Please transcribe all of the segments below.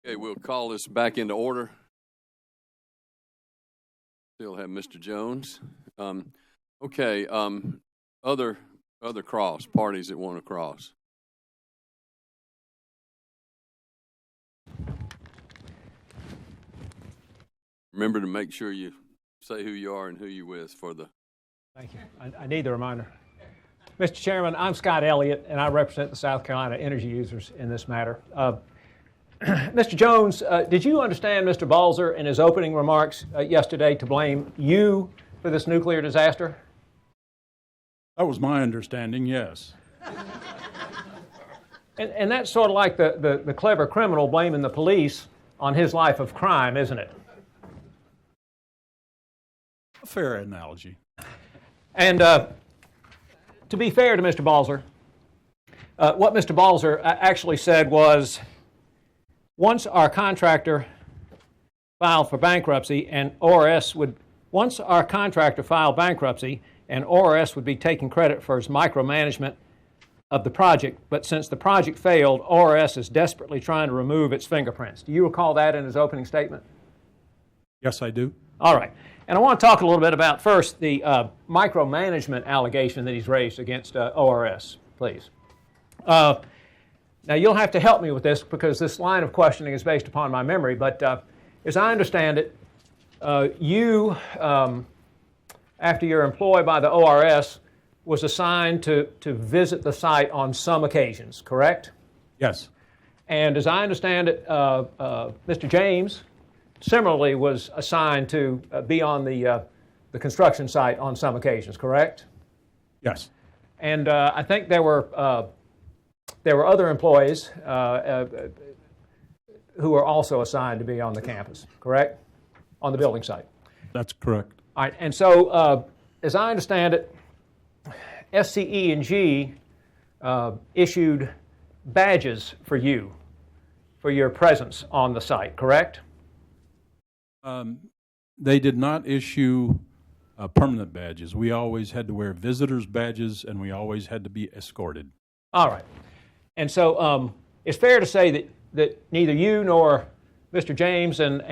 Okay, we'll call this back into order. Still have Mr. Jones. Okay, other parties that want to cross. Remember to make sure you say who you are and who you're with for the... Thank you. I need the reminder. Mr. Chairman, I'm Scott Elliott, and I represent the South Carolina energy users in this matter. Mr. Jones, did you understand Mr. Balzer in his opening remarks yesterday to blame you for this nuclear disaster? That was my understanding, yes. And that's sort of like the clever criminal blaming the police on his life of crime, isn't it? A fair analogy. And to be fair to Mr. Balzer, what Mr. Balzer actually said was, once our contractor filed for bankruptcy and ORS would be taking credit for his micromanagement of the project, but since the project failed, ORS is desperately trying to remove its fingerprints. Do you recall that in his opening statement? Yes, I do. All right. And I want to talk a little bit about, first, the micromanagement allegation that he's raised against ORS, please. Now, you'll have to help me with this because this line of questioning is based upon my memory, but as I understand it, you, after your employ by the ORS, was assigned to visit the site on some occasions, correct? Yes. And as I understand it, Mr. James similarly was assigned to be on the construction site on some occasions, correct? Yes. And I think there were other employees who were also assigned to be on the campus, correct? On the building site. That's correct. All right, and so as I understand it, SCE&G issued badges for you for your presence on the site, correct? They did not issue permanent badges. We always had to wear visitors' badges, and we always had to be escorted. All right. And so it's fair to say that neither you nor Mr. James and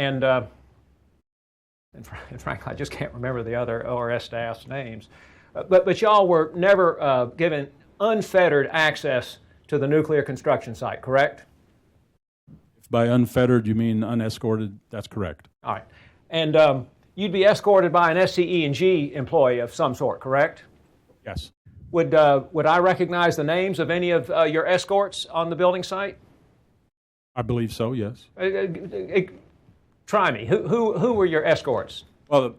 frankly, I just can't remember the other ORS staff's names, but y'all were never given unfettered access to the nuclear construction site, correct? If by unfettered you mean unescorted, that's correct. All right. And you'd be escorted by an SCE&G employee of some sort, correct? Yes. Would I recognize the names of any of your escorts on the building site? I believe so, yes. Try me. Who were your escorts? Well,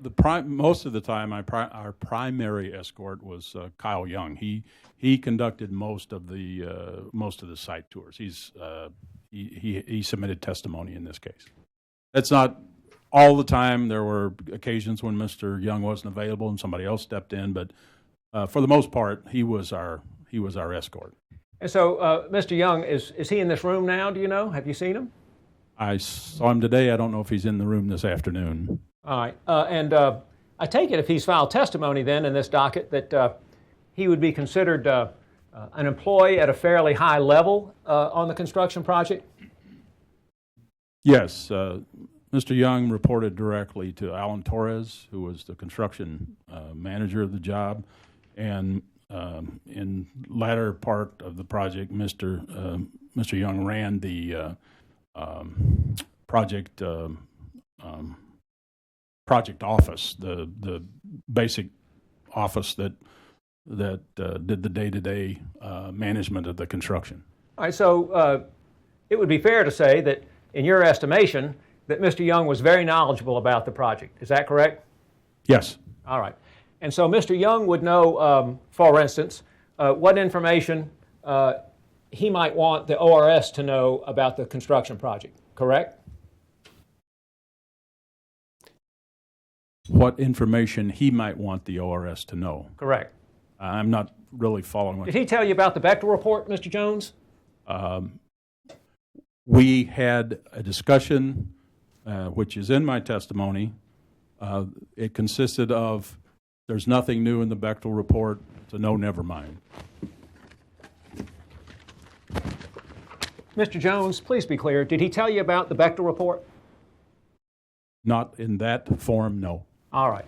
most of the time, our primary escort was Kyle Young. He conducted most of the site tours. He submitted testimony in this case. That's not all the time. There were occasions when Mr. Young wasn't available and somebody else stepped in, but for the most part, he was our escort. And so, Mr. Young, is he in this room now? Do you know? Have you seen him? I saw him today. I don't know if he's in the room this afternoon. All right. And I take it if he's filed testimony then in this docket that he would be considered an employee at a fairly high level on the construction project? Yes. Mr. Young reported directly to Alan Torres, who was the construction manager of the job, and in latter part of the project, Mr. Young ran the project office, the basic office that did the day-to-day management of the construction. All right, so it would be fair to say that, in your estimation, that Mr. Young was very knowledgeable about the project. Is that correct? Yes. All right. And so Mr. Young would know, for instance, what information he might want the ORS to know about the construction project, correct? What information he might want the ORS to know. Correct. I'm not really following. Did he tell you about the Bechtel report, Mr. Jones? We had a discussion, which is in my testimony. It consisted of, there's nothing new in the Bechtel report, so no, never mind. Mr. Jones, please be clear. Did he tell you about the Bechtel report? Not in that form, no. All right.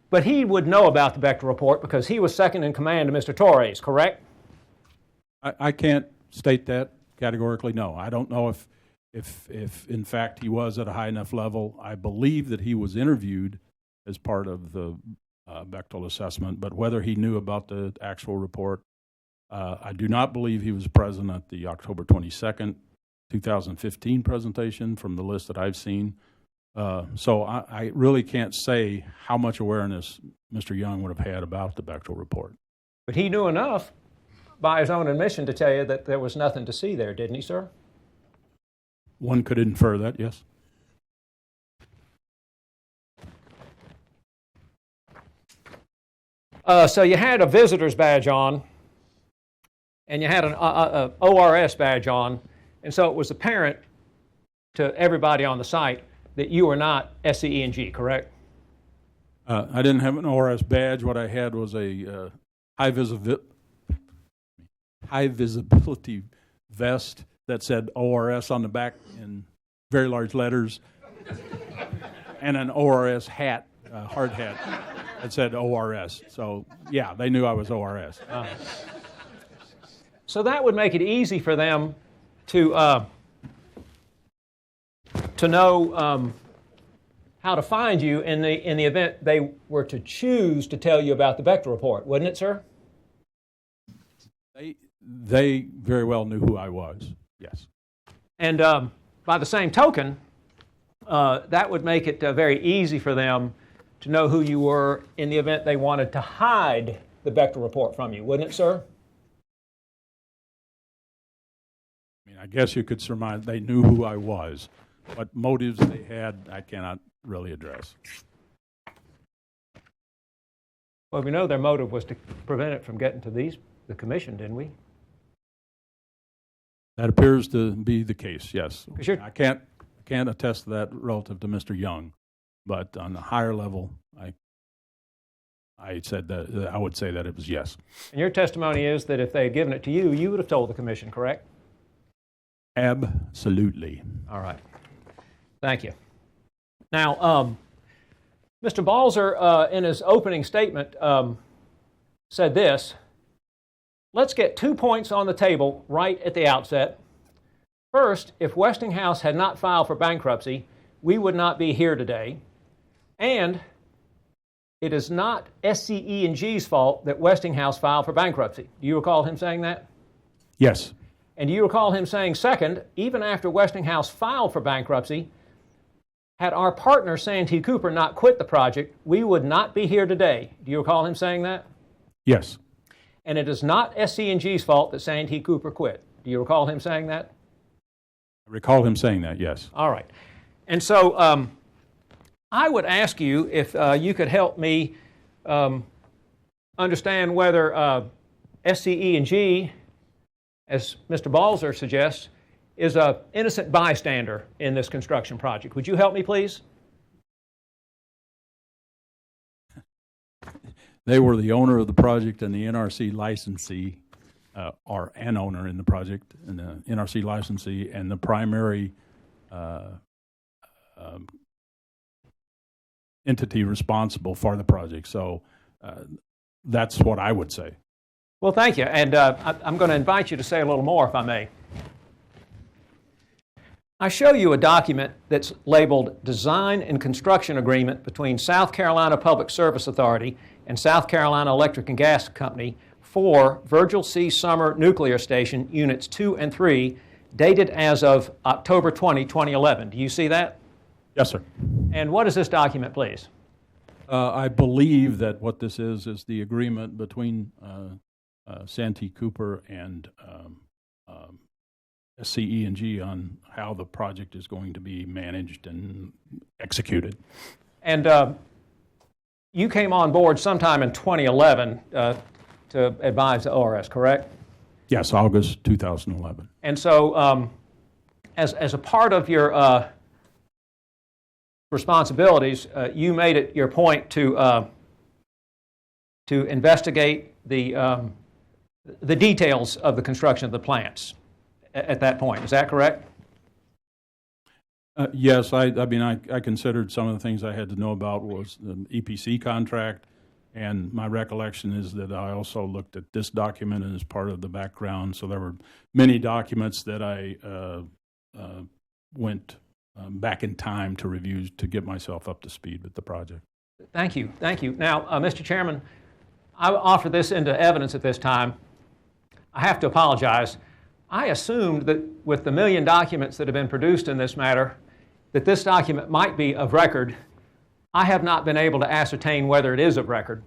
But he would know about the Bechtel report because he was second in command to Mr. Torres, correct? I can't state that categorically, no. I don't know if in fact he was at a high enough level. I believe that he was interviewed as part of the Bechtel assessment, but whether he knew about the actual report, I do not believe he was present at the October 22nd, 2015 presentation from the list that I've seen. So I really can't say how much awareness Mr. Young would have had about the Bechtel report. But he knew enough by his own admission to tell you that there was nothing to see there, didn't he, sir? One could infer that, yes. So you had a visitor's badge on, and you had an ORS badge on, and so it was apparent to everybody on the site that you were not SCE&G, correct? I didn't have an ORS badge. What I had was a high visibility vest that said ORS on the back in very large letters, and an ORS hat, hard hat, that said ORS. So, yeah, they knew I was ORS. So that would make it easy for them to know how to find you in the event they were to choose to tell you about the Bechtel report, wouldn't it, sir? They very well knew who I was, yes. And by the same token, that would make it very easy for them to know who you were in the event they wanted to hide the Bechtel report from you, wouldn't it, sir? I mean, I guess you could surmise they knew who I was. What motives they had, I cannot really address. Well, we know their motive was to prevent it from getting to the commission, didn't we? That appears to be the case, yes. Sure. I can't attest to that relative to Mr. Young, but on a higher level, I said that I would say that it was yes. And your testimony is that if they had given it to you, you would have told the commission, correct? Absolutely. All right. Thank you. Now, Mr. Balzer, in his opening statement, said this: let's get 2 points on the table right at the outset. First, if Westinghouse had not filed for bankruptcy, we would not be here today. And it is not SCE&G's fault that Westinghouse filed for bankruptcy. Do you recall him saying that? Yes. And do you recall him saying, second, even after Westinghouse filed for bankruptcy, had our partner Santee Cooper not quit the project, we would not be here today. Do you recall him saying that? Yes. And it is not SCE&G's fault that Santee Cooper quit. Do you recall him saying that? I recall him saying that, yes. All right. And so I would ask you if you could help me understand whether SCE&G, as Mr. Balzer suggests, is an innocent bystander in this construction project. Would you help me, please? They were the owner of the project, and the NRC licensee, or an owner in the project, and the NRC licensee, and the primary entity responsible for the project. So that's what I would say. Well, thank you. And I'm going to invite you to say a little more, if I may. I show you a document that's labeled Design and Construction Agreement between South Carolina Public Service Authority and South Carolina Electric and Gas Company for Virgil C. Summer Nuclear Station Units 2 and 3, dated as of October 20, 2011. Do you see that? Yes, sir. And what is this document, please? I believe that what this is the agreement between Santee Cooper and SCE&G on how the project is going to be managed and executed. And you came on board sometime in 2011 to advise the ORS, correct? Yes, August 2011. And so as a part of your responsibilities, you made it your point to investigate the the details of the construction of the plants at that point. Is that correct? Yes, I mean, I considered some of the things I had to know about was the EPC contract, and my recollection is that I also looked at this document as part of the background. So there were many documents that I went back in time to review to get myself up to speed with the project. Thank you. Thank you. Now, Mr. Chairman, I offer this into evidence at this time. I have to apologize. I assumed that with the million documents that have been produced in this matter, that this document might be of record. I have not been able to ascertain whether it is of record,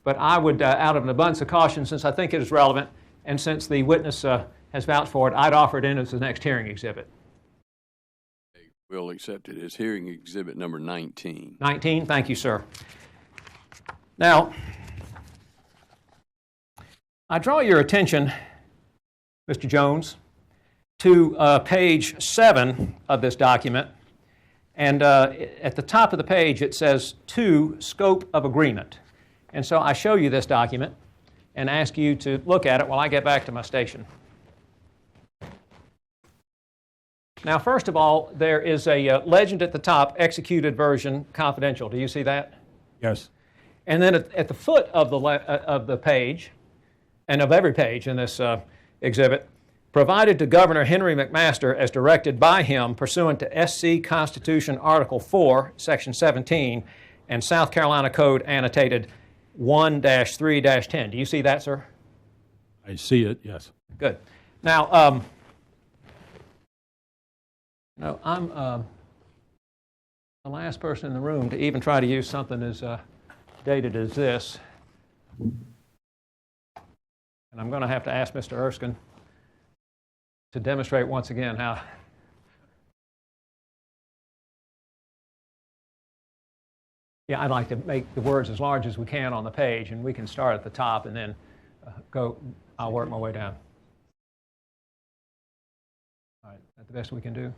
but I would, out of an abundance of caution, since I think it is relevant, and since the witness has vouched for it, I'd offer it in as the next hearing exhibit. We'll accept it as hearing exhibit number 19. 19, thank you, sir. Now, I draw your attention, Mr. Jones, to page 7 of this document. And at the top of the page, it says, "To scope of agreement." And so I show you this document and ask you to look at it while I get back to my station. Now, first of all, there is a legend at the top, executed version, confidential. Do you see that? Yes. And then at the foot of the page, and of every page in this exhibit, provided to Governor Henry McMaster as directed by him pursuant to SC Constitution Article 4, Section 17, and South Carolina Code annotated 1-3-10. Do you see that, sir? I see it, yes. Good. Now, no, I'm the last person in the room to even try to use something as dated as this. And I'm going to have to ask Mr. Erskine to demonstrate once again how. Yeah, I'd like to make the words as large as we can on the page, and we can start at the top and then I'll work my way down. All right, is that the best we can do?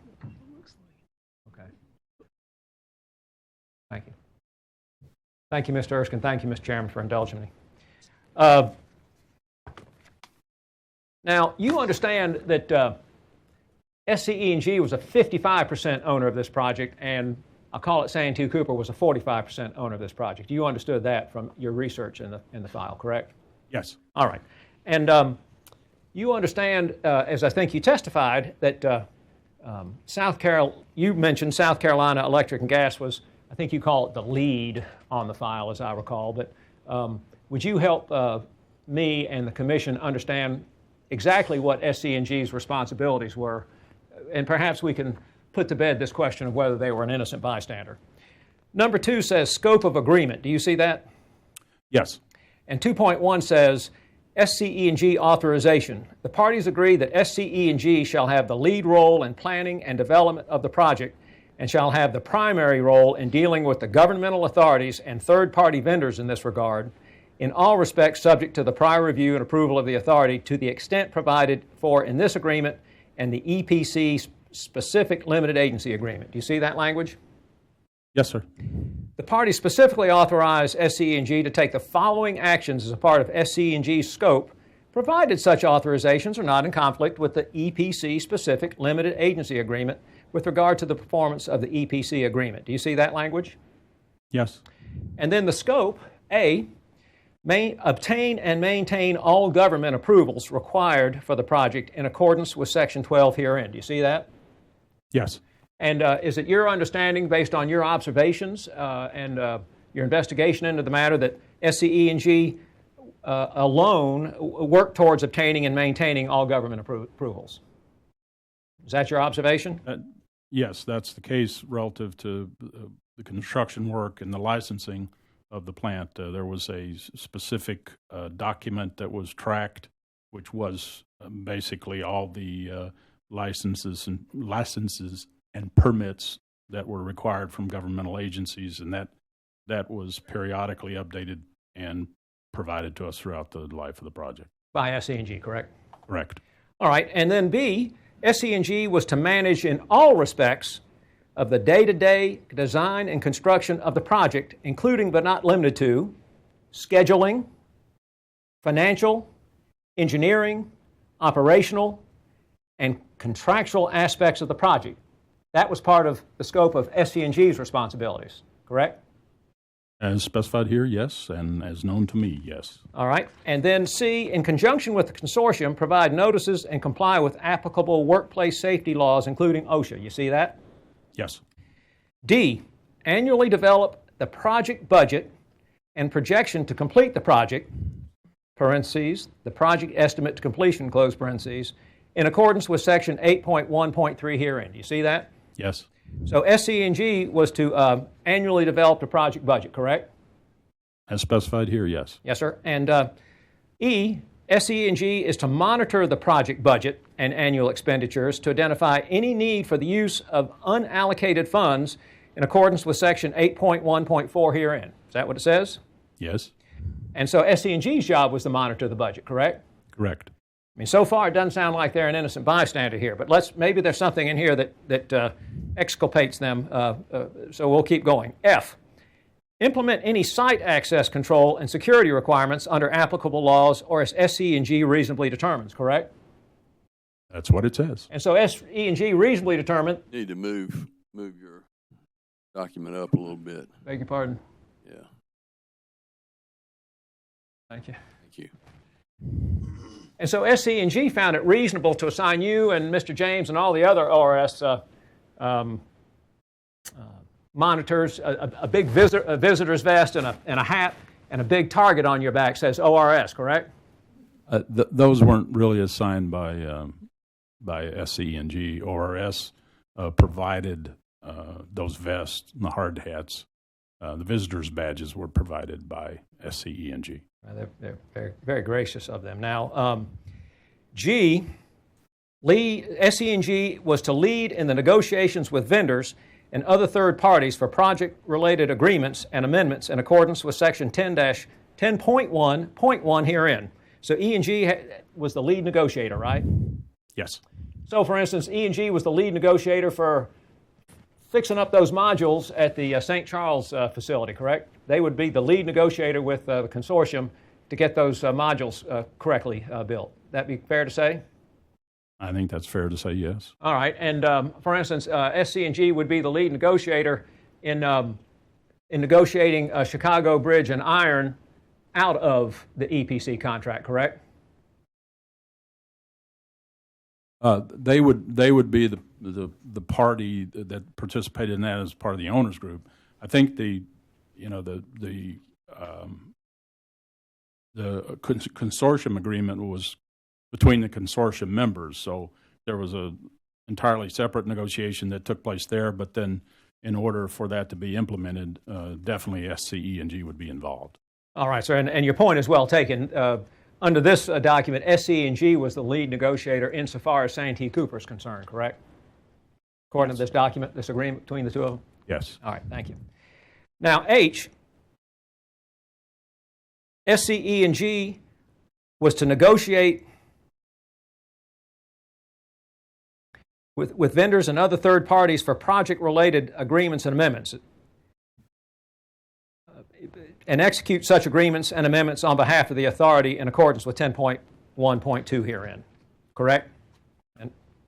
Okay. Thank you. Thank you, Mr. Erskine. Thank you, Mr. Chairman, for indulging me. Now, you understand that SCE&G was a 55% owner of this project, and I'll call it Santee Cooper was a 45% owner of this project. You understood that from your research in the file, correct? Yes. All right. And you understand, as I think you testified, that you mentioned South Carolina Electric and Gas was, I think you call it the lead on the file, as I recall. But would you help me and the Commission understand exactly what SCE&G's responsibilities were? And perhaps we can put to bed this question of whether they were an innocent bystander. Number 2 says scope of agreement. Do you see that? Yes. And 2.1 says SCE&G authorization. The parties agree that SCE&G shall have the lead role in planning and development of the project and shall have the primary role in dealing with the governmental authorities and third-party vendors in this regard, in all respects subject to the prior review and approval of the authority to the extent provided for in this agreement and the EPC specific limited agency agreement. Do you see that language? Yes, sir. The parties specifically authorize SCE&G to take the following actions as a part of SCE&G's scope, provided such authorizations are not in conflict with the EPC specific limited agency agreement with regard to the performance of the EPC agreement. Do you see that language? Yes. And then the scope, A, obtain and maintain all government approvals required for the project in accordance with Section 12 herein. Do you see that? Yes. And is it your understanding, based on your observations and your investigation into the matter, that SCE&G alone worked towards obtaining and maintaining all government approvals? Is that your observation? Yes, that's the case relative to the construction work and the licensing of the plant. There was a specific document that was tracked, which was basically all the licenses and permits that were required from governmental agencies, and that was periodically updated and provided to us throughout the life of the project. By SCE&G, correct? Correct. All right, and then B, SCE&G was to manage in all respects of the day-to-day design and construction of the project, including but not limited to scheduling, financial, engineering, operational, and contractual aspects of the project. That was part of the scope of SC&G's responsibilities, correct? As specified here, yes, and as known to me, yes. All right. And then C, in conjunction with the consortium, provide notices and comply with applicable workplace safety laws, including OSHA. You see that? Yes. D, annually develop the project budget and projection to complete the project, parentheses, the project estimate to completion, close parentheses, in accordance with section 8.1.3 herein. Do you see that? Yes. So SC&G was to annually develop the project budget, correct? As specified here, yes. Yes, sir. And E, SC&G is to monitor the project budget and annual expenditures to identify any need for the use of unallocated funds in accordance with section 8.1.4 herein. Is that what it says? Yes. And so SC&G's job was to monitor the budget, correct? Correct. I mean, so far it doesn't sound like they're an innocent bystander here, but maybe there's something in here that exculpates them, so we'll keep going. F, implement any site access control and security requirements under applicable laws or as SC&G reasonably determines, correct? That's what it says. And so SE&G reasonably determined. You need to move your document up a little bit. Beg your pardon? Yeah. Thank you. Thank you. And so SC&G found it reasonable to assign you and Mr. James and all the other ORS monitors a big visitor's vest and a hat and a big target on your back says ORS, correct? Those weren't really assigned by SC&G. ORS provided those vests and the hard hats. The visitors' badges were provided by SC&G. They're very, very gracious of them. Now, G, SC&G was to lead in the negotiations with vendors and other third parties for project-related agreements and amendments in accordance with Section 10-10.1.1 herein. So E&G was the lead negotiator, right? Yes. So, for instance, E&G was the lead negotiator for fixing up those modules at the St. Charles facility, correct? They would be the lead negotiator with the consortium to get those modules correctly built. That be fair to say? I think that's fair to say, yes. All right. And for instance, SC&G would be the lead negotiator in negotiating Chicago Bridge and Iron out of the EPC contract, correct? They would be the party that participated in that as part of the owners group. I think the consortium agreement was between the consortium members, so there was a entirely separate negotiation that took place there. But then, in order for that to be implemented, definitely SCE&G would be involved. All right, sir, and your point is well taken. Under this document, SC&G was the lead negotiator insofar as Santee Cooper is concerned, correct? According to this document, this agreement between the two of them? Yes. All right, thank you. Now, H, SCE&G was to negotiate with vendors and other third parties for project-related agreements and amendments and execute such agreements and amendments on behalf of the authority in accordance with 10.1.2 herein. Correct?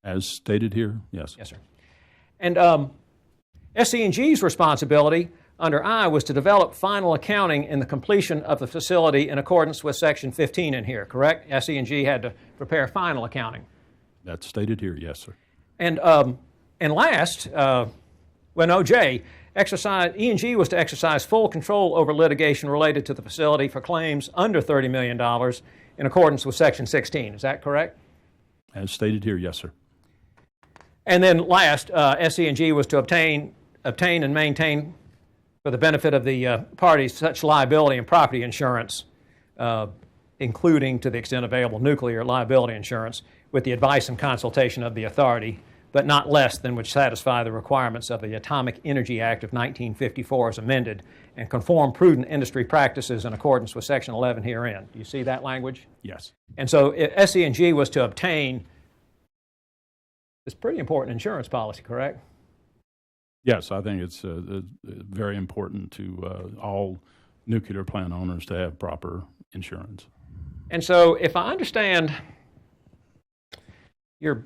As stated here, yes. Yes, sir. And SC&G's responsibility under I was to develop final accounting in the completion of the facility in accordance with Section 15 in here, correct? SC&G had to prepare final accounting. That's stated here, yes, sir. And last, J, E&G was to exercise full control over litigation related to the facility for claims under $30 million in accordance with Section 16. Is that correct? As stated here, yes, sir. And then last, SC&G was to obtain and maintain for the benefit of the parties such liability and property insurance, including, to the extent available, nuclear liability insurance, with the advice and consultation of the authority, but not less than which satisfy the requirements of the Atomic Energy Act of 1954 as amended and conform prudent industry practices in accordance with Section 11 herein. Do you see that language? Yes. And so SC&G was to obtain this pretty important insurance policy, correct? Yes, I think it's very important to all nuclear plant owners to have proper insurance. And so if I understand your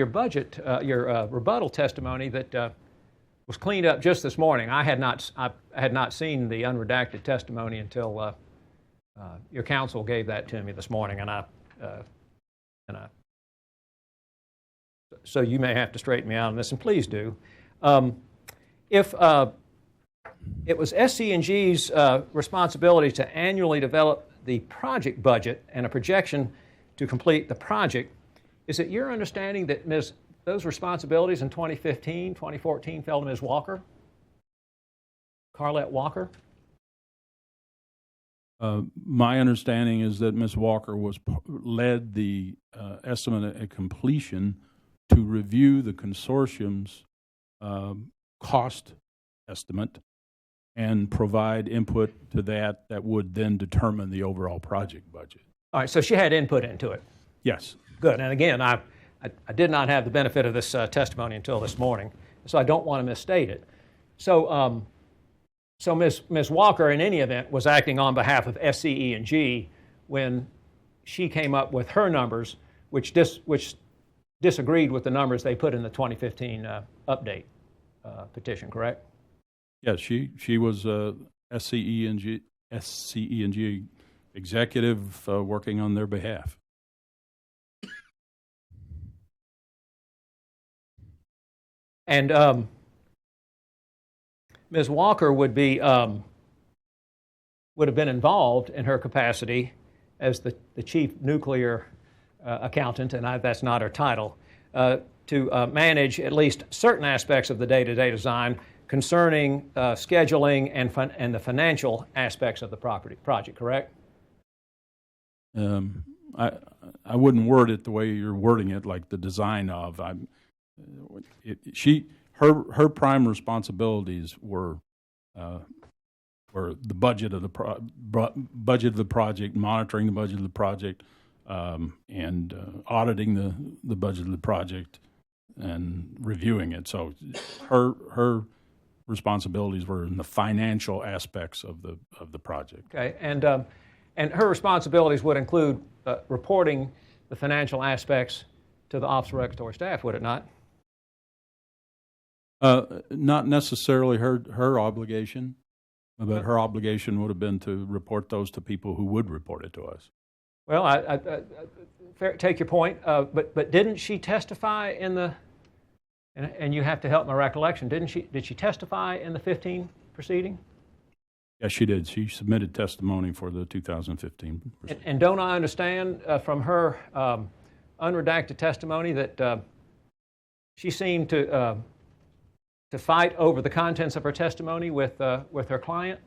budget, your rebuttal testimony that was cleaned up just this morning. I had not seen the unredacted testimony until your counsel gave that to me this morning, so you may have to straighten me out on this, and please do. If it was SC&G's responsibility to annually develop the project budget and a projection to complete the project, is it your understanding that those responsibilities in 2015, 2014 fell to Ms. Walker, Carlette Walker? My understanding is that Ms. Walker led the estimate at completion to review the consortium's cost estimate and provide input to that would then determine the overall project budget. All right, so she had input into it. Yes. Good. And again, I did not have the benefit of this testimony until this morning, so I don't want to misstate it. So, Ms. Walker, in any event, was acting on behalf of SCE&G when she came up with her numbers, which disagreed with the numbers they put in the 2015 update petition, correct? Yes, she was SCE&G executive working on their behalf. And Ms. Walker would have been involved in her capacity as the chief nuclear accountant, and that's not her title, to manage at least certain aspects of the day-to-day design concerning scheduling and the financial aspects of the project, correct? I wouldn't word it the way you're wording it, like the design of. Her prime responsibilities were the budget of the project, monitoring the budget of the project, and auditing the budget of the project and reviewing it. So her responsibilities were in the financial aspects of the project. Okay, and her responsibilities would include reporting the financial aspects to the Office of Regulatory Staff, would it not? Not necessarily her obligation, but her obligation would have been to report those to people who would report it to us. Well, I take your point, but didn't she testify in the? And you have to help my recollection. Did she testify in the 15 proceeding? Yes, she did. She submitted testimony for the 2015 proceeding. And don't I understand from her unredacted testimony that she seemed to fight over the contents of her testimony with her client?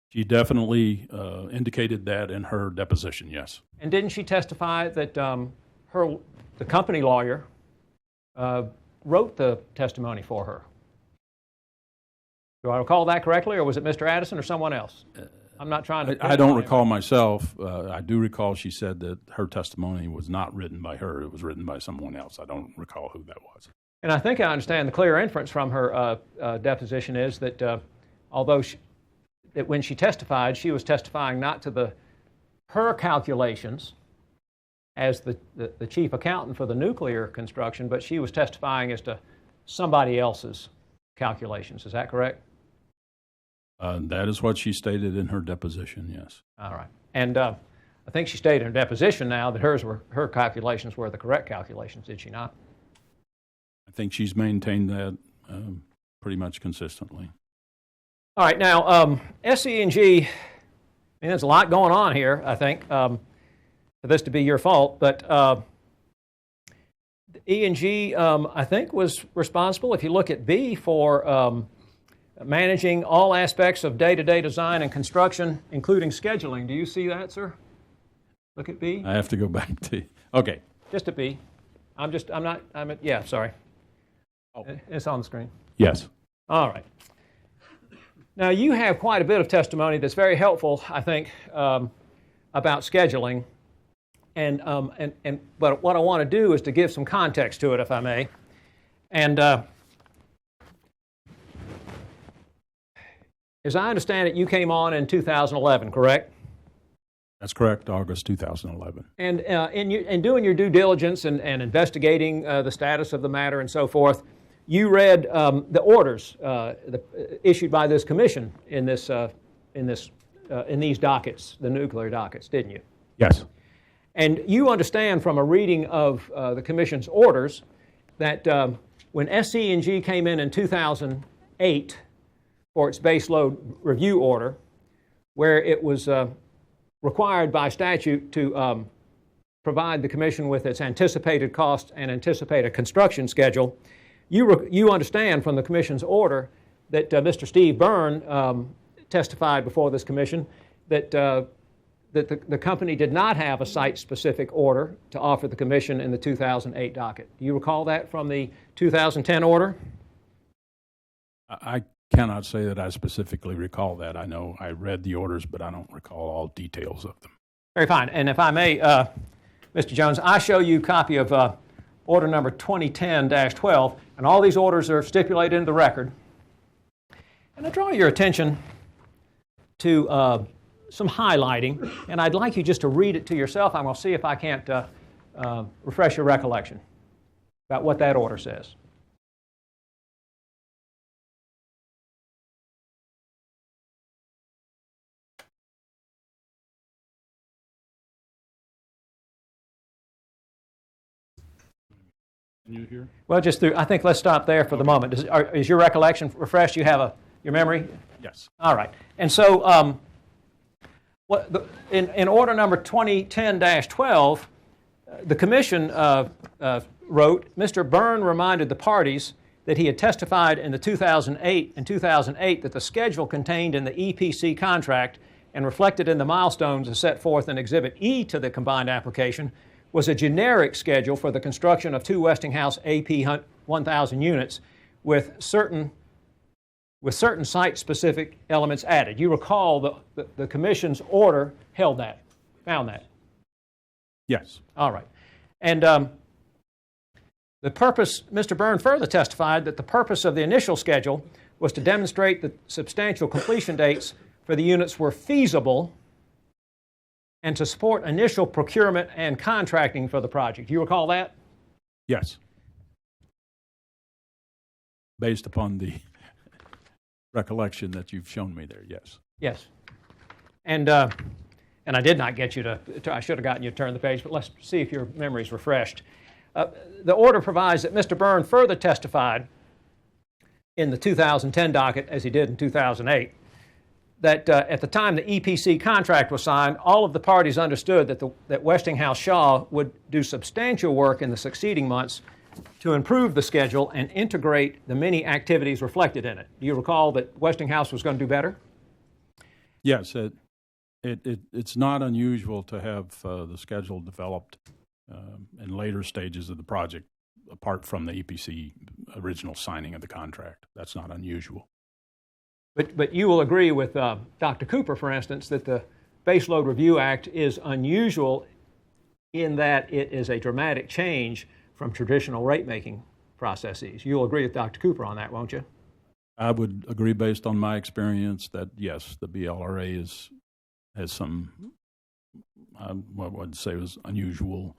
She definitely indicated that in her deposition, yes. And didn't she testify that the company lawyer wrote the testimony for her? Do I recall that correctly, or was it Mr. Addison or someone else? I'm not trying to... I don't recall myself. I do recall she said that her testimony was not written by her. It was written by someone else. I don't recall who that was. And I think I understand the clear inference from her deposition is that although that when she testified, she was testifying not to her calculations as the chief accountant for the nuclear construction, but she was testifying as to somebody else's calculations. Is that correct? That is what she stated in her deposition, yes. All right. And I think she stated in her deposition now that her calculations were the correct calculations, did she not? I think she's maintained that pretty much consistently. All right. Now, SCE&G, there's a lot going on here, I think, for this to be your fault, but E&G, I think, was responsible, if you look at B, for managing all aspects of day-to-day design and construction, including scheduling. Do you see that, sir? Look at B. I have to go back to, okay. Just at B. Yeah, sorry. Oh. It's on the screen. Yes. All right. Now, you have quite a bit of testimony that's very helpful, I think, about scheduling. But what I want to do is to give some context to it, if I may. And as I understand it, you came on in 2011, correct? That's correct, August 2011. And in doing your due diligence and investigating the status of the matter and so forth, you read the orders issued by this commission in these dockets, the nuclear dockets, didn't you? Yes. And you understand from a reading of the commission's orders that when SC&G came in 2008 for its baseload review order, where it was required by statute to provide the commission with its anticipated cost and anticipated construction schedule, you understand from the commission's order that Mr. Steve Byrne testified before this commission that the company did not have a site-specific order to offer the commission in the 2008 docket. Do you recall that from the 2010 order? I cannot say that I specifically recall that. I know I read the orders, but I don't recall all details of them. Very fine. And if I may, Mr. Jones, I show you a copy of order number 2010-12, and all these orders are stipulated in the record. And I draw your attention to some highlighting, and I'd like you just to read it to yourself. I'm going to see if I can't refresh your recollection about what that order says. Can you hear? Well, I think let's stop there for the moment. Is your recollection refreshed? You have your memory? Yes. All right. And so in order number 2010-12, the commission wrote, Mr. Byrne reminded the parties that he had testified in 2008 that the schedule contained in the EPC contract and reflected in the milestones as set forth in Exhibit E to the combined application was a generic schedule for the construction of 2 Westinghouse AP 1000 units with certain site-specific elements added. You recall the commission's order found that? Yes. All right. And the purpose, Mr. Byrne further testified that the purpose of the initial schedule was to demonstrate that substantial completion dates for the units were feasible and to support initial procurement and contracting for the project. Do you recall that? Yes. Based upon the recollection that you've shown me there, yes. Yes. And I did not get you I should have gotten you to turn the page, but let's see if your memory's refreshed. The order provides that Mr. Byrne further testified in the 2010 docket, as he did in 2008, that at the time the EPC contract was signed, all of the parties understood that Westinghouse Shaw would do substantial work in the succeeding months to improve the schedule and integrate the many activities reflected in it. Do you recall that Westinghouse was going to do better? Yes. It's not unusual to have the schedule developed in later stages of the project, apart from the EPC original signing of the contract. That's not unusual. But you will agree with Dr. Cooper, for instance, that the Baseload Review Act is unusual in that it is a dramatic change from traditional rate-making processes. You'll agree with Dr. Cooper on that, won't you? I would agree based on my experience that, yes, the BLRA has some, what would say was unusual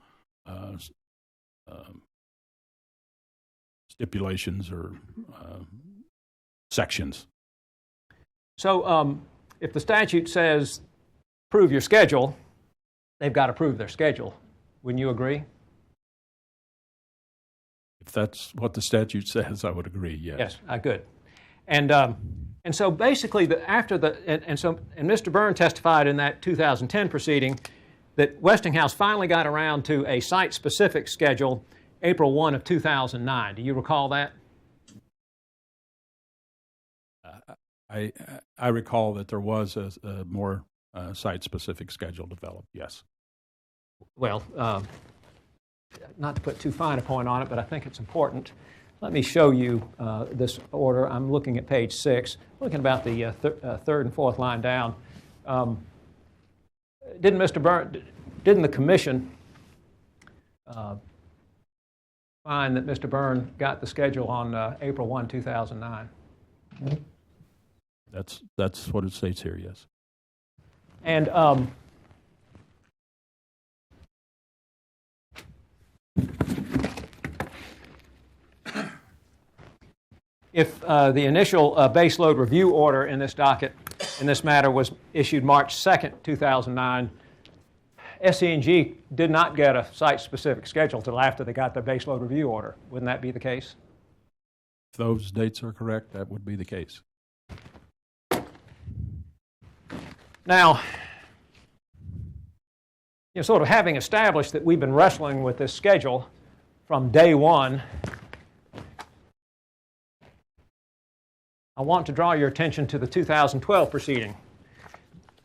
stipulations or sections. So if the statute says prove your schedule, they've got to prove their schedule. Wouldn't you agree? If that's what the statute says, I would agree, yes. Yes, good. And so basically, Mr. Byrne testified in that 2010 proceeding that Westinghouse finally got around to a site-specific schedule April 1 of 2009. Do you recall that? I recall that there was a more site-specific schedule developed, yes. Well, not to put too fine a point on it, but I think it's important. Let me show you this order. I'm looking at page 6, looking about the third and fourth line down. Didn't the commission find that Mr. Byrne got the schedule on April 1, 2009? That's what it states here, yes. And if the initial base load review order in this docket, in this matter, was issued March 2nd, 2009, SC&G did not get a site-specific schedule until after they got the base load review order. Wouldn't that be the case? If those dates are correct, that would be the case. Now, sort of having established that we've been wrestling with this schedule from day one, I want to draw your attention to the 2012 proceeding.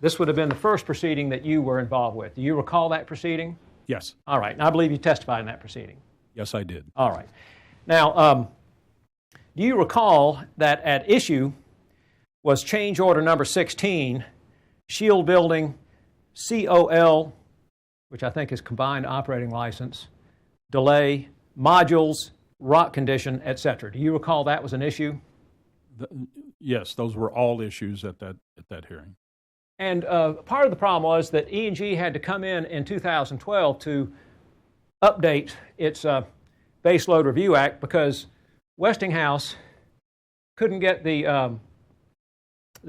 This would have been the first proceeding that you were involved with. Do you recall that proceeding? Yes. All right. And I believe you testified in that proceeding. Yes, I did. All right. Now, do you recall that at issue was change order number 16, Shield Building, COL, which I think is Combined Operating License, delay, modules, rock condition, etc. Do you recall that was an issue? Yes, those were all issues at that hearing. And part of the problem was that E&G had to come in 2012 to update its Base Load Review Act because Westinghouse couldn't get the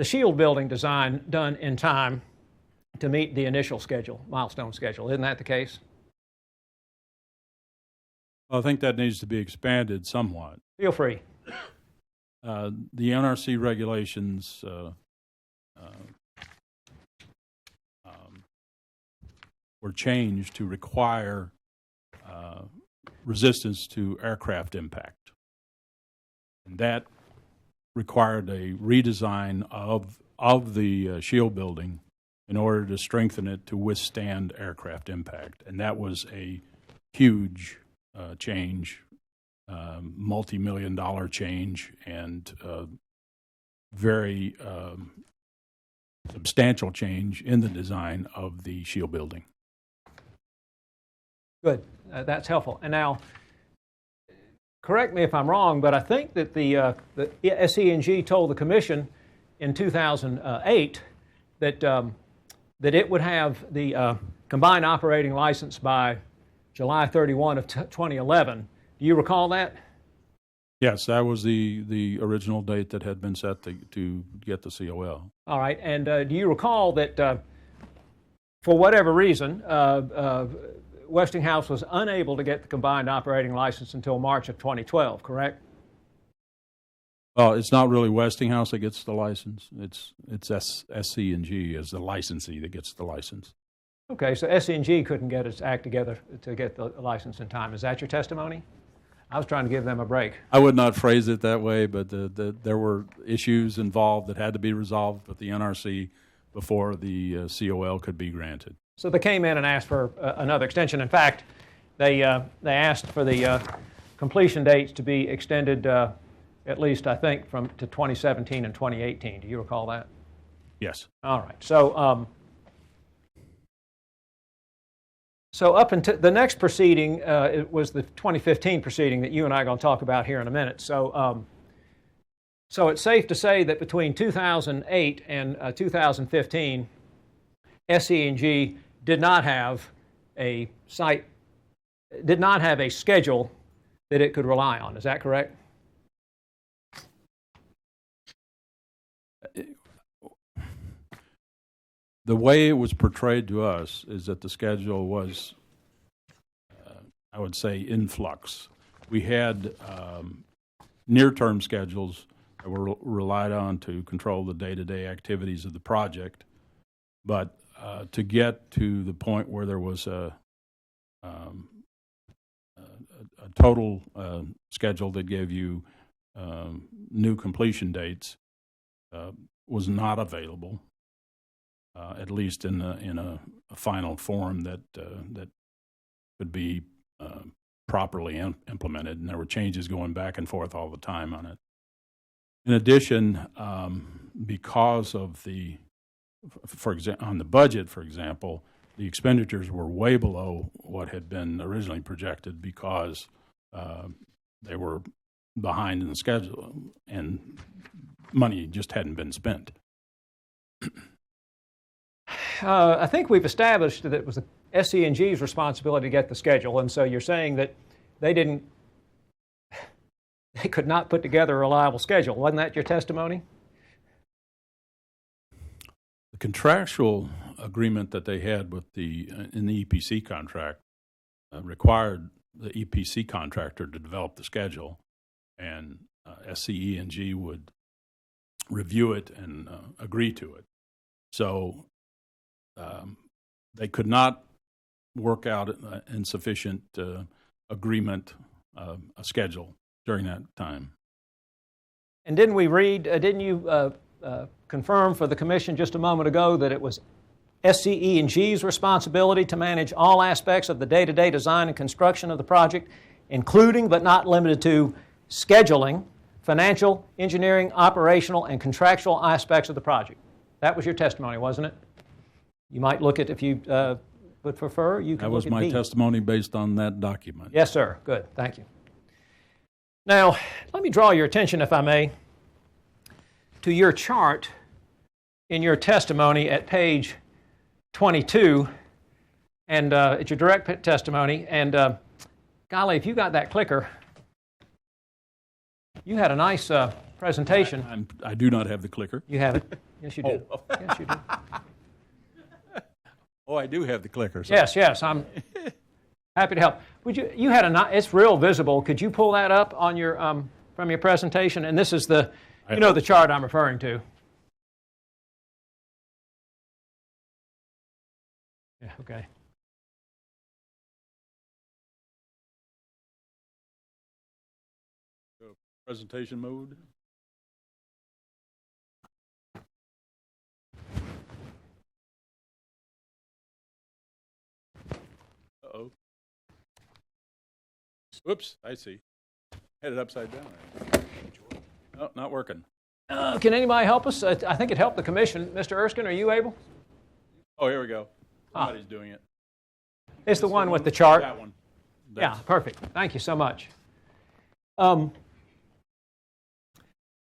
Shield Building design done in time to meet the initial schedule, milestone schedule. Isn't that the case? Well, I think that needs to be expanded somewhat. Feel free. The NRC regulations were changed to require resistance to aircraft impact. And that required a redesign of the shield building in order to strengthen it to withstand aircraft impact. And that was a huge change, multi-million-dollar change, and very substantial change in the design of the shield building. Good. That's helpful. And now, correct me if I'm wrong, but I think that the SC&G told the Commission in 2008 that it would have the combined operating license by July 31 of 2011. Do you recall that? Yes, that was the original date that had been set to get the COL. All right. And do you recall that for whatever reason, Westinghouse was unable to get the combined operating license until March of 2012, correct? Well, it's not really Westinghouse that gets the license. It's SC&G as the licensee that gets the license. Okay, so SC&G couldn't get its act together to get the license in time. Is that your testimony? I was trying to give them a break. I would not phrase it that way, but there were issues involved that had to be resolved with the NRC before the COL could be granted. So they came in and asked for another extension. In fact, they asked for the completion dates to be extended at least, I think, to 2017 and 2018. Do you recall that? Yes. All right. So up until the next proceeding, it was the 2015 proceeding that you and I are going to talk about here in a minute. So it's safe to say that between 2008 and 2015, SC&G did not have a schedule that it could rely on. Is that correct? The way it was portrayed to us is that the schedule was, I would say, in flux. We had near-term schedules that were relied on to control the day-to-day activities of the project, but to get to the point where there was a total schedule that gave you new completion dates was not available. At least in a final form that could be properly implemented, and there were changes going back and forth all the time on it. In addition, because of on the budget, for example, the expenditures were way below what had been originally projected because they were behind in the schedule and money just hadn't been spent. I think we've established that it was the SC&G's responsibility to get the schedule, and so you're saying that they didn't they could not put together a reliable schedule. Wasn't that your testimony? The contractual agreement that they had with in the EPC contract required the EPC contractor to develop the schedule, and SCE&G would review it and agree to it. So they could not work out in sufficient agreement a schedule during that time. And didn't you confirm for the commission just a moment ago that it was SCE&G's responsibility to manage all aspects of the day-to-day design and construction of the project, including but not limited to scheduling, financial, engineering, operational, and contractual aspects of the project? That was your testimony, wasn't it? You might look at, if you would prefer, you can look at That was my B. testimony based on that document. Yes, sir. Good. Thank you. Now, let me draw your attention, if I may, to your chart in your testimony at page 22, and it's your direct testimony. And golly, if you got that clicker, you had a nice presentation. I do not have the clicker. You have it. Yes, you do. Oh. Yes, you do. Oh, I do have the clicker. So. Yes, I'm happy to help. Would you? You had it's real visible. Could you pull that up on your from your presentation? And this is the the chart I'm referring to. Yeah. Okay. Presentation mode. Uh-oh. Whoops, I see. Had it upside down. Oh, not working. Can anybody help us? I think it helped the commission. Mr. Erskine, are you able? Oh, here we go. Somebody's doing it. It's the one with the chart. That one. Yeah, perfect. Thank you so much.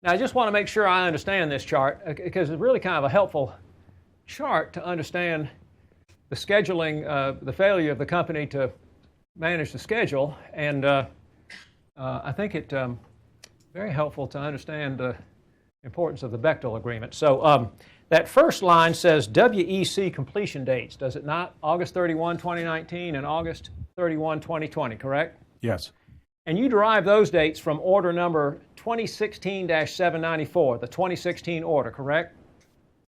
Now, I just want to make sure I understand this chart, because it's really kind of a helpful chart to understand the scheduling, the failure of the company to manage the schedule, and I think it very helpful to understand the importance of the Bechtel agreement. So that first line says WEC completion dates, does it not? August 31, 2019 and August 31, 2020, correct? Yes. And you derive those dates from order number 2016-794, the 2016 order, correct?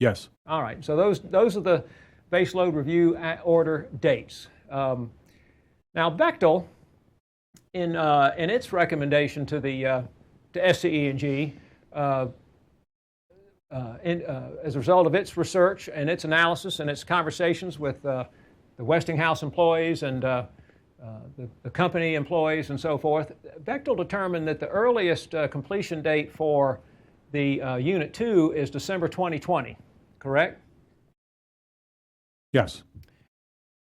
Yes. All right. So those are the base load review order dates. Now, Bechtel, in its recommendation to the to SCE&G, as a result of its research and its analysis and its conversations with the Westinghouse employees and the company employees and so forth, Bechtel determined that the earliest completion date for the Unit 2 is December 2020, correct? Yes.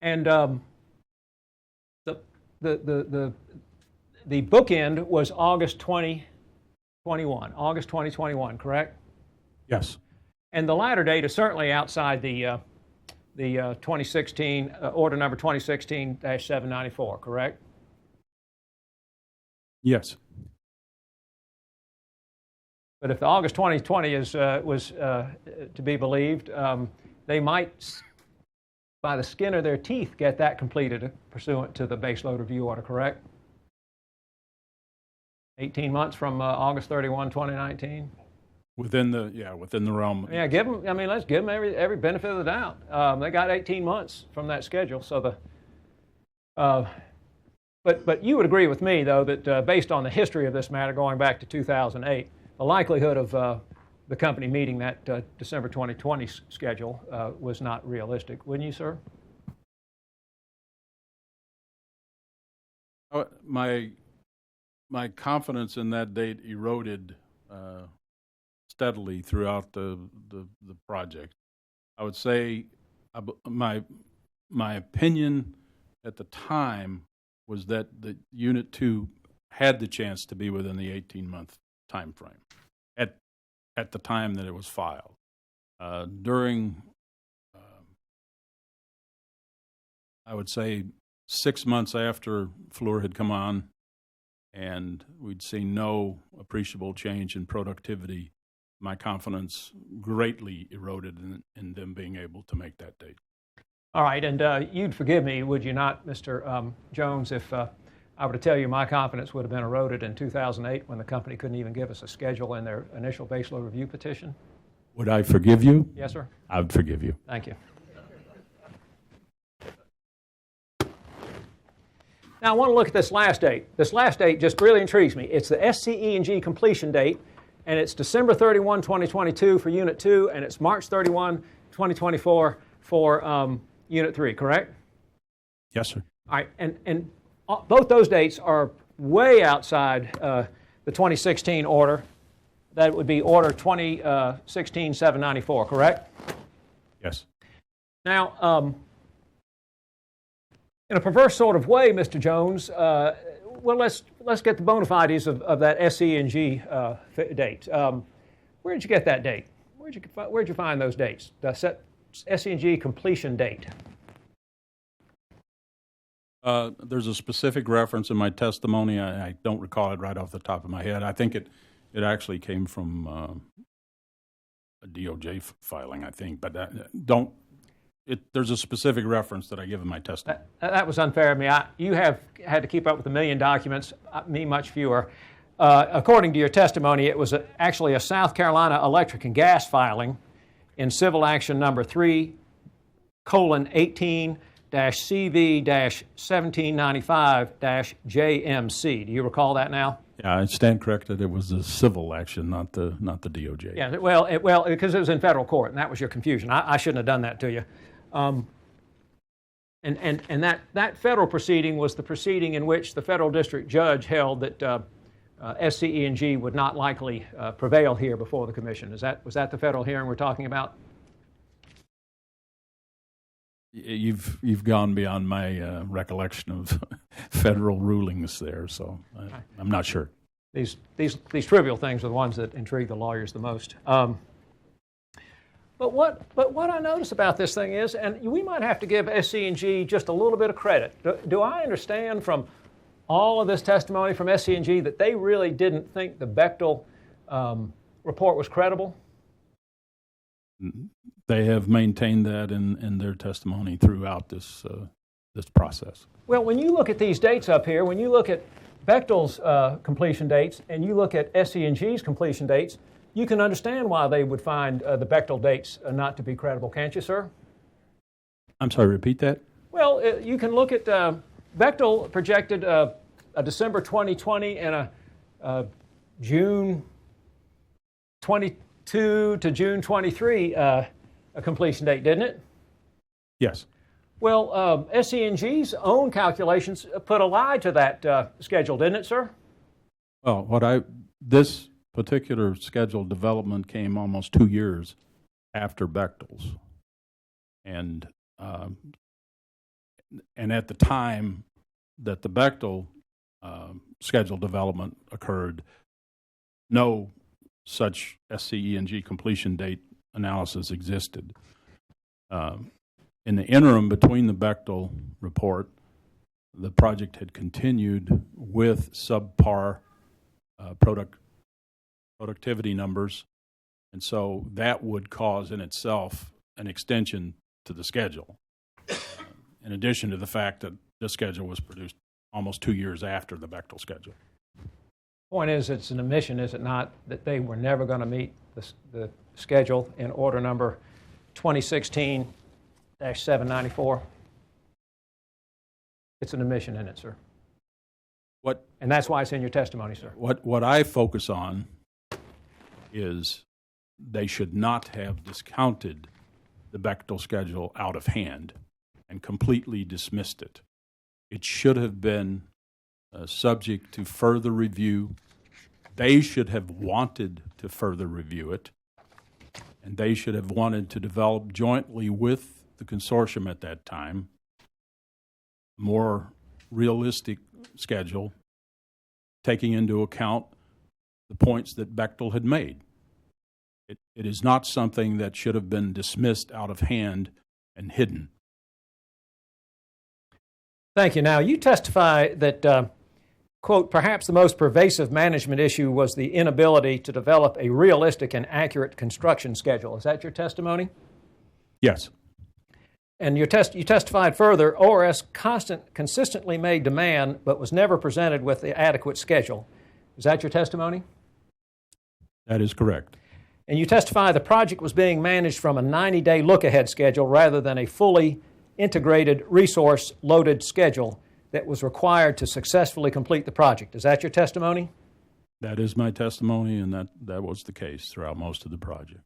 And the bookend was August 2021, August 2021, correct? Yes. And the latter date is certainly outside the 2016 order number 2016-794, correct? Yes. But if the August 2020 was to be believed, they might, by the skin of their teeth, get that completed pursuant to the base load review order, correct? 18 months from August 31, 2019. Within the realm. Yeah, give them. I mean, let's give them every benefit of the doubt. They got 18 months from that schedule. So but you would agree with me, though, that based on the history of this matter going back to 2008, the likelihood of the company meeting that December 2020 schedule was not realistic, wouldn't you, sir? My confidence in that date eroded steadily throughout the project. I would say my opinion at the time was that the Unit 2 had the chance to be within the 18-month time frame at the time that it was filed. During, I would say, 6 months after Fluor had come on and we'd seen no appreciable change in productivity, my confidence greatly eroded in them being able to make that date. All right, and you'd forgive me, would you not, Mr. Jones, if I were to tell you my confidence would have been eroded in 2008 when the company couldn't even give us a schedule in their initial baseload review petition? Would I forgive you? Yes, sir. I would forgive you. Thank you. Now, I want to look at this last date. This last date just really intrigues me. It's the SCE&G completion date, and it's December 31, 2022 for Unit 2, and it's March 31, 2024 for Unit 3, correct? Yes, sir. All right, and both those dates are way outside the 2016 order. That would be Order 2016-794, correct? Yes. Now, in a perverse sort of way, Mr. Jones, well, let's get the bona fides of that SCE&G date. Where did you get that date? Where'd you find those dates? The SCE&G completion date. There's a specific reference in my testimony. I don't recall it right off the top of my head. I think it actually came from a DOJ filing, I think. But there's a specific reference that I give in my testimony. That was unfair of me. You have had to keep up with 1 million documents, me much fewer. According to your testimony, it was actually a South Carolina electric and gas filing in civil action number 3:CV-CV-1795-JMC. Do you recall that now? Yeah, I stand corrected. It was a civil action, not the DOJ. Yeah, well, because it was in federal court, and that was your confusion. I shouldn't have done that to you. And that federal proceeding was the proceeding in which the federal district judge held that SCE&G would not likely prevail here before the commission. Was that the federal hearing we're talking about? You've gone beyond my recollection of federal rulings there, so I'm not sure. These trivial things are the ones that intrigue the lawyers the most. But what I notice about this thing is, and we might have to give SCE&G just a little bit of credit. Do I understand from all of this testimony from SCE&G that they really didn't think the Bechtel report was credible? They have maintained that in their testimony throughout this process. Well, when you look at these dates up here, when you look at Bechtel's completion dates and you look at SCE&G's completion dates, you can understand why they would find the Bechtel dates not to be credible, can't you, sir? I'm sorry, repeat that? Well, you can look at Bechtel projected a December 2020 and a June 22 to June 23 a completion date, didn't it? Yes. Well, SCE&G's own calculations put a lie to that schedule, didn't it, sir? Well, this particular scheduled development came almost 2 years after Bechtel's, and at the time that the Bechtel scheduled development occurred, no such SCE&G completion date analysis existed. In the interim between the Bechtel report, the project had continued with subpar productivity numbers, and so that would cause in itself an extension to the schedule, in addition to the fact that this schedule was produced almost 2 years after the Bechtel schedule. Point is, it's an admission, is it not, that they were never going to meet the schedule in order number 2016-794? It's an admission, isn't it, sir? And that's why it's in your testimony, sir. What I focus on is they should not have discounted the Bechtel schedule out of hand and completely dismissed it. It should have been subject to further review. They should have wanted to further review it, and they should have wanted to develop jointly with the consortium at that time a more realistic schedule, taking into account the points that Bechtel had made. It is not something that should have been dismissed out of hand and hidden. Thank you. Now, you testify that quote, perhaps the most pervasive management issue was the inability to develop a realistic and accurate construction schedule. Is that your testimony? Yes. And you testified further, ORS consistently made demand but was never presented with the adequate schedule. Is that your testimony? That is correct. And you testify the project was being managed from a 90-day look-ahead schedule rather than a fully integrated resource-loaded schedule that was required to successfully complete the project. Is that your testimony? That is my testimony, and that was the case throughout most of the project.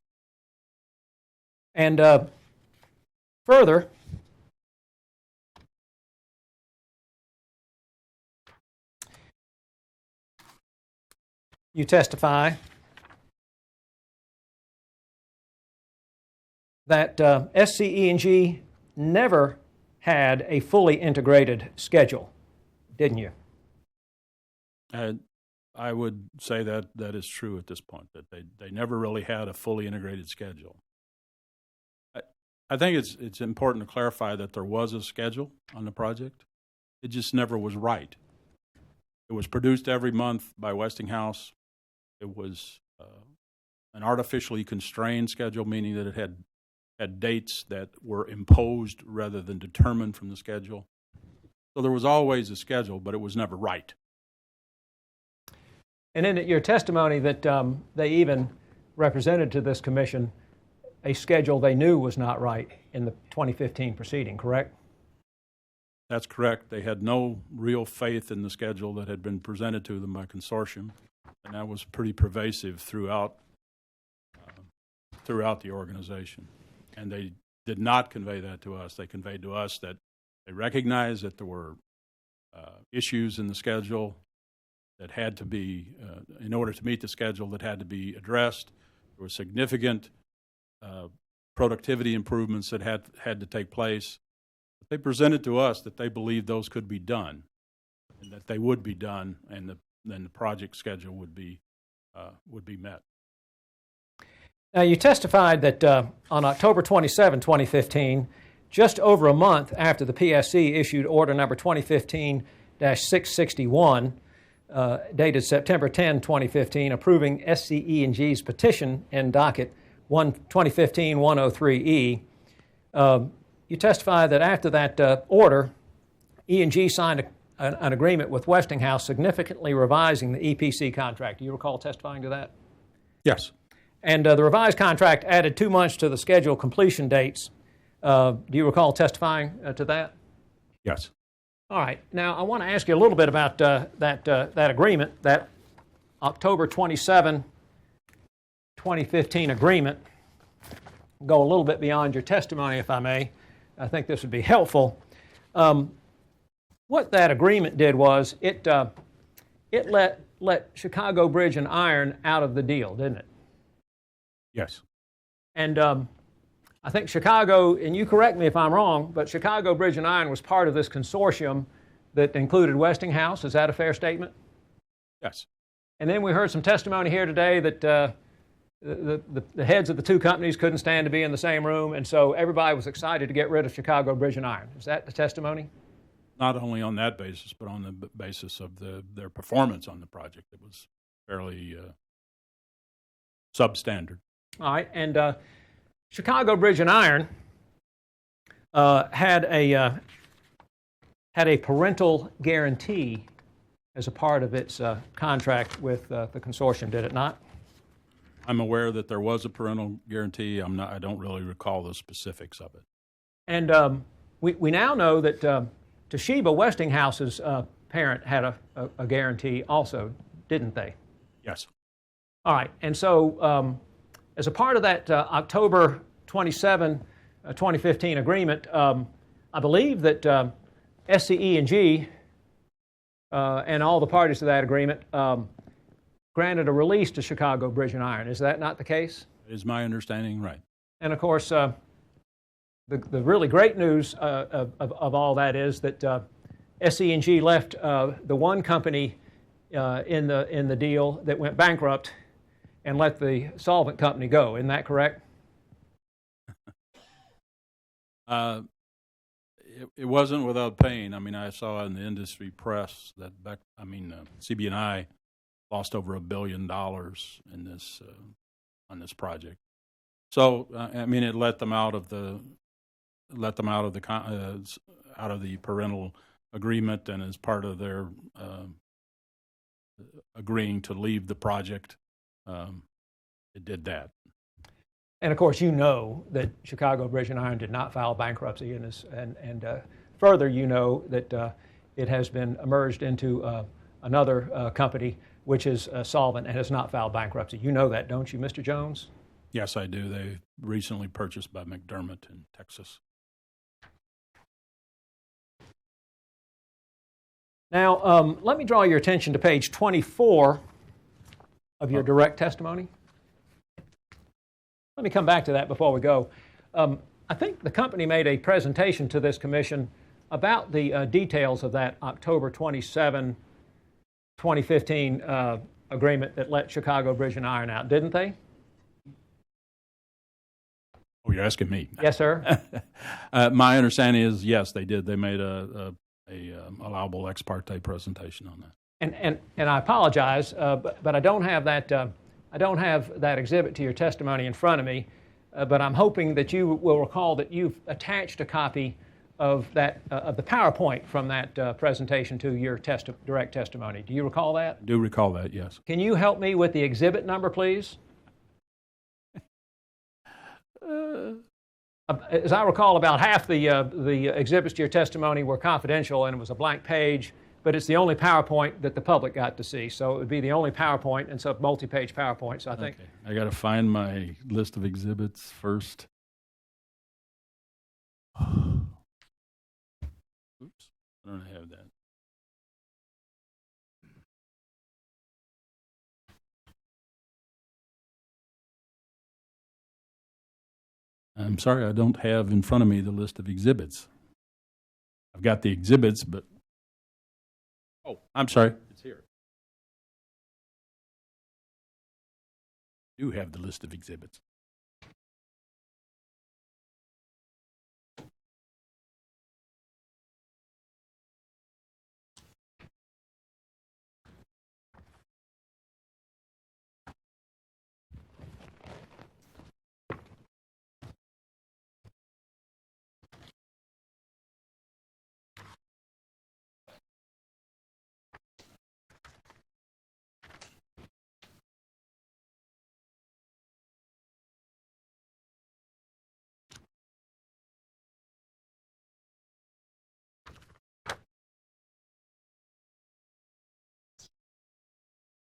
And further, you testify that SCE&G never had a fully integrated schedule, didn't you? I would say that is true at this point, that they never really had a fully integrated schedule. I think it's important to clarify that there was a schedule on the project. It just never was right. It was produced every month by Westinghouse. It was an artificially constrained schedule, meaning that it had dates that were imposed rather than determined from the schedule. So there was always a schedule, but it was never right. And in your testimony that they even represented to this commission a schedule they knew was not right in the 2015 proceeding, correct? That's correct. They had no real faith in the schedule that had been presented to them by consortium, and that was pretty pervasive throughout the organization. And they did not convey that to us. They conveyed to us that they recognized that there were issues in the schedule that had to be, in order to meet the schedule, that had to be addressed. There were significant productivity improvements that had to take place. But they presented to us that they believed those could be done, and that they would be done, and then the project schedule would be met. Now, you testified that on October 27, 2015, just over a month after the PSC issued order number 2015-661, dated September 10, 2015, approving SCE&G's petition in Docket 2015-103E, you testified that after that order, E&G signed an agreement with Westinghouse significantly revising the EPC contract. Do you recall testifying to that? Yes. And the revised contract added 2 months to the scheduled completion dates. Do you recall testifying to that? Yes. All right. Now, I want to ask you a little bit about that agreement, that October 27, 2015 agreement. Go a little bit beyond your testimony, if I may. I think this would be helpful. What that agreement did was it let Chicago Bridge and Iron out of the deal, didn't it? Yes. And I think Chicago, and you correct me if I'm wrong, but Chicago Bridge and Iron was part of this consortium that included Westinghouse. Is that a fair statement? Yes. And then we heard some testimony here today that the heads of the two companies couldn't stand to be in the same room, and so everybody was excited to get rid of Chicago Bridge and Iron. Is that the testimony? Not only on that basis, but on the basis of their performance on the project. It was fairly substandard. All right, and Chicago Bridge and Iron had a parental guarantee as a part of its contract with the consortium, did it not? I'm aware that there was a parental guarantee. I don't really recall the specifics of it. And we now know that Toshiba, Westinghouse's parent, had a guarantee also, didn't they? Yes. All right, and so as a part of that October 27, 2015 agreement, I believe that SCE&G and all the parties to that agreement granted a release to Chicago Bridge and Iron. Is that not the case? It is my understanding, right. And of course, the really great news of all that is that SCE&G left the one company in the deal that went bankrupt and let the solvent company go. Isn't that correct? it wasn't without pain. I mean, I saw in the industry press that CB&I lost over $1 billion in this on this project. So I mean, it let them out of the parental agreement, and as part of their agreeing to leave the project, it did that. And of course, you know that Chicago Bridge and Iron did not file bankruptcy, and further, you know that it has been merged into another company which is solvent and has not filed bankruptcy. You know that, don't you, Mr. Jones? Yes, I do. They recently purchased by McDermott in Texas. Now, let me draw your attention to page 24 of your direct testimony. Let me come back to that before we go. I think the company made a presentation to this commission about the details of that October 27, 2015 agreement that let Chicago Bridge and Iron out, didn't they? Oh, you're asking me? Yes, sir. My understanding is yes, they did. They made a allowable ex parte presentation on that. And I apologize, but I don't have that. I don't have that exhibit to your testimony in front of me. But I'm hoping that you will recall that you've attached a copy of that of the PowerPoint from that presentation to your direct testimony. Do you recall that? I do recall that. Yes. Can you help me with the exhibit number, please? As I recall, about half the exhibits to your testimony were confidential, and it was a blank page, but it's the only PowerPoint that the public got to see. So it would be the only PowerPoint, and so multi-page PowerPoint. So I think. Okay. I got to find my list of exhibits first. Oops, I don't have that. I'm sorry, I don't have in front of me the list of exhibits. I've got the exhibits, but... Oh, I'm sorry. It's here. I do have the list of exhibits.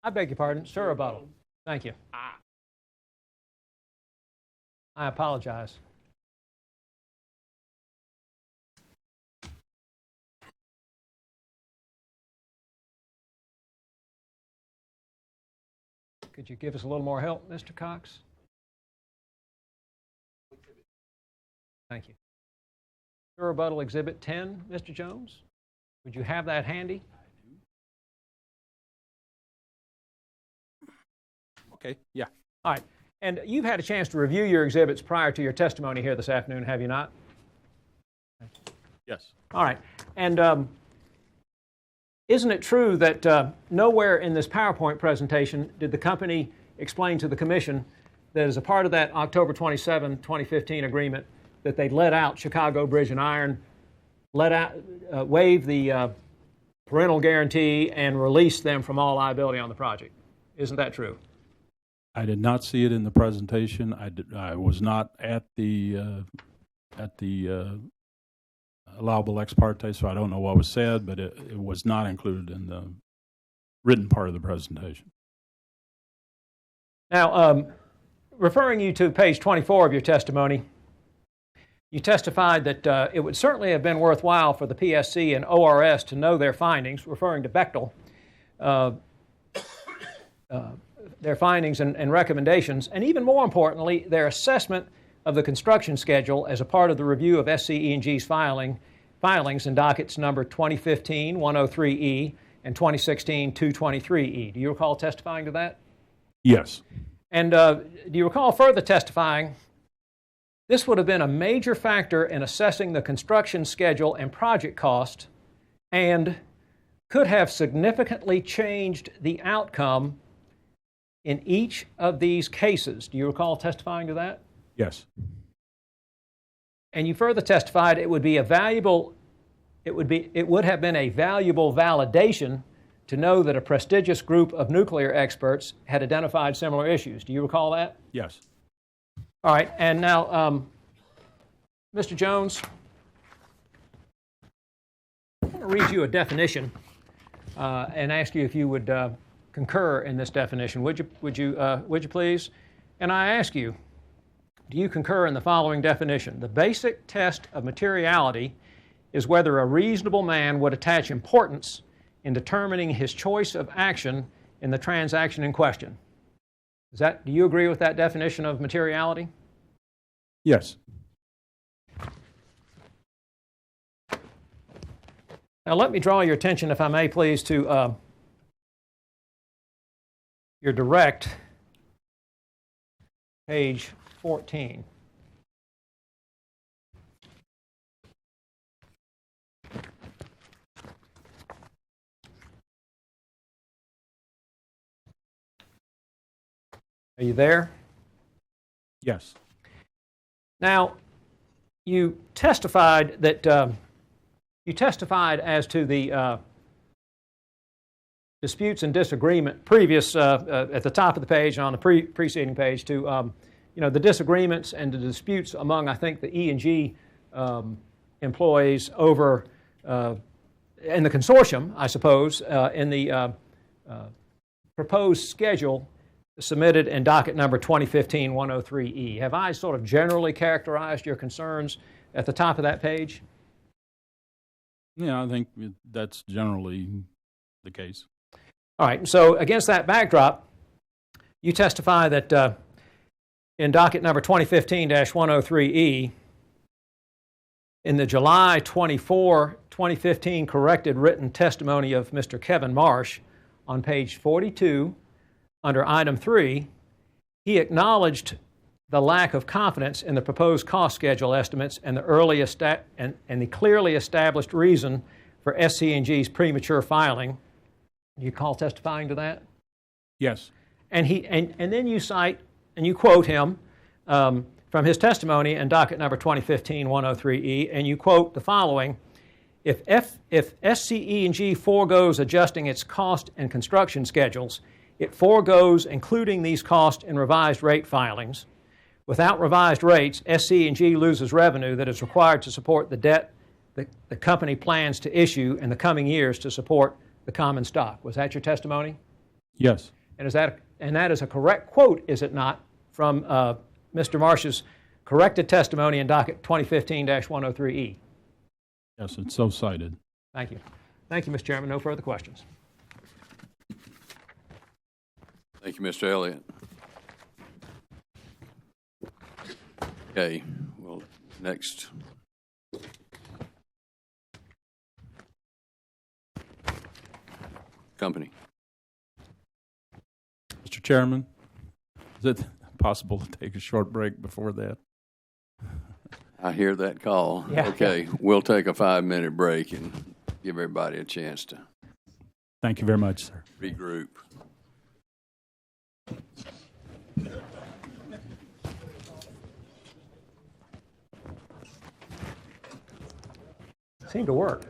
I beg your pardon. Sir, rebuttal. Thank you. I apologize. Could you give us a little more help, Mr. Cox? Thank you. Sir, rebuttal exhibit 10, Mr. Jones? Would you have that handy? Okay, yeah. All right. And you've had a chance to review your exhibits prior to your testimony here this afternoon, have you not? Yes. All right. And isn't it true that nowhere in this PowerPoint presentation did the company explain to the Commission that as a part of that October 27, 2015 agreement that they let out Chicago Bridge and Iron, waive the parental guarantee and release them from all liability on the project? Isn't that true? I did not see it in the presentation. I was not at the allowable ex parte, so I don't know what was said, but it was not included in the written part of the presentation. Now, referring you to page 24 of your testimony, you testified that it would certainly have been worthwhile for the PSC and ORS to know their findings, referring to Bechtel, their findings and recommendations, and even more importantly, their assessment of the construction schedule as a part of the review of SCE&G's filings in dockets number 2015-103E and 2016-223E. Do you recall testifying to that? Yes. And do you recall further testifying This would have been a major factor in assessing the construction schedule and project cost and could have significantly changed the outcome in each of these cases. Do you recall testifying to that? Yes. And you further testified it would have been a valuable validation to know that a prestigious group of nuclear experts had identified similar issues. Do you recall that? Yes. All right, and now, Mr. Jones, I'm going to read you a definition and ask you if you would concur in this definition. Would you please? And I ask you, do you concur in the following definition? The basic test of materiality is whether a reasonable man would attach importance in determining his choice of action in the transaction in question. Do you agree with that definition of materiality? Yes. Now let me draw your attention, if I may please, to your direct, page 14. Are you there? Yes. Now, you testified that you testified as to the disputes and disagreement previous at the top of the page and on the preceding page to the disagreements and the disputes among, I think, the E&G employees over in the consortium, I suppose, in the proposed schedule submitted in docket number 2015-103E. Have I sort of generally characterized your concerns at the top of that page? Yeah, I think that's generally the case. All right, so against that backdrop, you testify that in docket number 2015-103E, in the July 24, 2015 corrected written testimony of Mr. Kevin Marsh on page 42, under item 3, he acknowledged the lack of confidence in the proposed cost schedule estimates and the clearly established reason for SC&G's premature filing. Do you recall testifying to that? Yes. And then you cite and you quote him from his testimony in docket number 2015-103E, and you quote the following: If SCE&G foregoes adjusting its cost and construction schedules, it foregoes including these costs in revised rate filings. Without revised rates, SC&G loses revenue that is required to support the debt the company plans to issue in the coming years to support the common stock. Was that your testimony? Yes. And that is a correct quote, is it not, from Mr. Marsh's corrected testimony in docket 2015-103E? Yes, it's so cited. Thank you. Thank you, Mr. Chairman. No further questions. Thank you, Mr. Elliott. Okay, well, next. Company. Mr. Chairman, is it possible to take a short break before that? I hear that call. Yeah. Okay, we'll take a 5-minute break and give everybody a chance to Thank you very much, sir. regroup. Seemed to work.